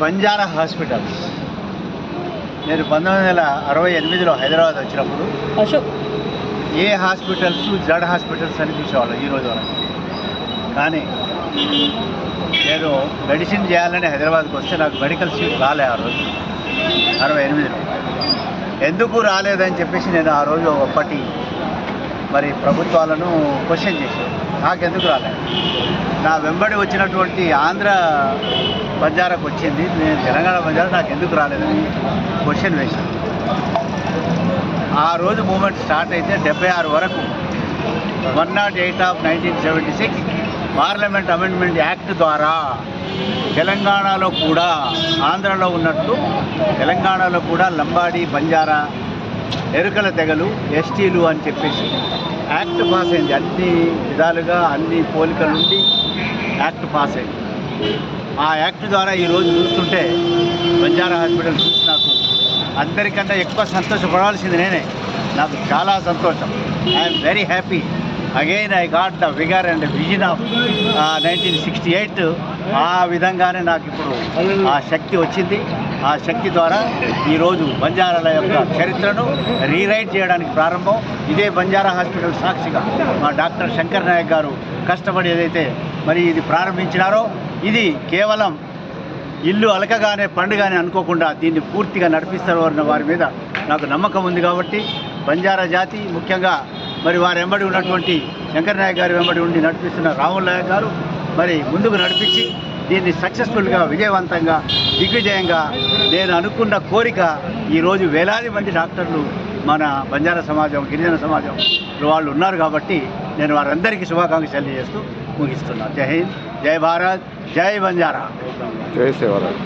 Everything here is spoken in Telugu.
బంజారా హాస్పిటల్స్. నేను 1968లో హైదరాబాద్ వచ్చినప్పుడు అశోక్ ఏ హాస్పిటల్స్ జడ్ హాస్పిటల్స్ అని చూసేవాళ్ళం ఈ రోజు వరకు. కానీ నేను మెడిసిన్ చేయాలని హైదరాబాద్కి వస్తే నాకు మెడికల్ సీట్ రాలే ఆ రోజు 68లో. ఎందుకు రాలేదని చెప్పేసి నేను ఆ రోజు ఒప్పటి మరి ప్రభుత్వాలను క్వశ్చన్ చేశాను, నాకెందుకు రాలేదు. నా వెంబడి వచ్చినటువంటి ఆంధ్ర బంజారాకు వచ్చింది, నేను తెలంగాణ బంజారా నాకు ఎందుకు రాలేదని క్వశ్చన్ వేశాను. ఆ రోజు మూమెంట్ స్టార్ట్ అయితే 76 వరకు 108 ఆఫ్ 1976 పార్లమెంట్ అమెండ్మెంట్ యాక్ట్ ద్వారా తెలంగాణలో కూడా ఆంధ్రలో ఉన్నట్టు తెలంగాణలో కూడా లంబాడి, బంజారా, ఎరుకల తెగలు, ఎస్టీలు అని చెప్పేసి యాక్ట్ పాస్ అయింది. అన్ని విధాలుగా అన్ని పోలికల నుండి యాక్ట్ పాస్ అయింది. ఆ యాక్ట్ ద్వారా ఈరోజు చూస్తుంటే బంజారా హాస్పిటల్ చూసి నాకు అందరికంటే ఎక్కువ సంతోషపడాల్సింది నేనే. నాకు చాలా సంతోషం. I'm very happy. Again I got the vigour and vision of 1968. ఆ విధంగానే నాకు ఇప్పుడు ఆ శక్తి వచ్చింది. ఆ శక్తి ద్వారా ఈరోజు బంజారాల యొక్క చరిత్రను రీరైట్ చేయడానికి ప్రారంభం. ఇదే బంజారా హాస్పిటల్ సాక్షిగా మా డాక్టర్ శంకర్ నాయక్ గారు కష్టపడి ఏదైతే మరి ఇది ప్రారంభించినారో, ఇది కేవలం ఇల్లు అలకగానే పండుగానే అనుకోకుండా దీన్ని పూర్తిగా నడిపిస్తారు అన్న వారి మీద నాకు నమ్మకం ఉంది. కాబట్టి బంజారా జాతి ముఖ్యంగా మరి వారి వెంబడి ఉన్నటువంటి శంకర్ నాయక్ గారి వెంబడి ఉండి నడిపిస్తున్న రాముల్ నాయక్ గారు మరి ముందుకు నడిపించి దీన్ని సక్సెస్ఫుల్గా, విజయవంతంగా, దిగ్విజయంగా నేను అనుకున్న కోరిక ఈరోజు వేలాది మంది డాక్టర్లు మన బంజారా సమాజం, గిరిజన సమాజం వాళ్ళు ఉన్నారు. కాబట్టి నేను వారందరికీ శుభాకాంక్షలు తెలియజేస్తూ ముగిస్తున్నాను. జై హింద్, జై భారత్, జై బంజారా, జై సేవరాజ్.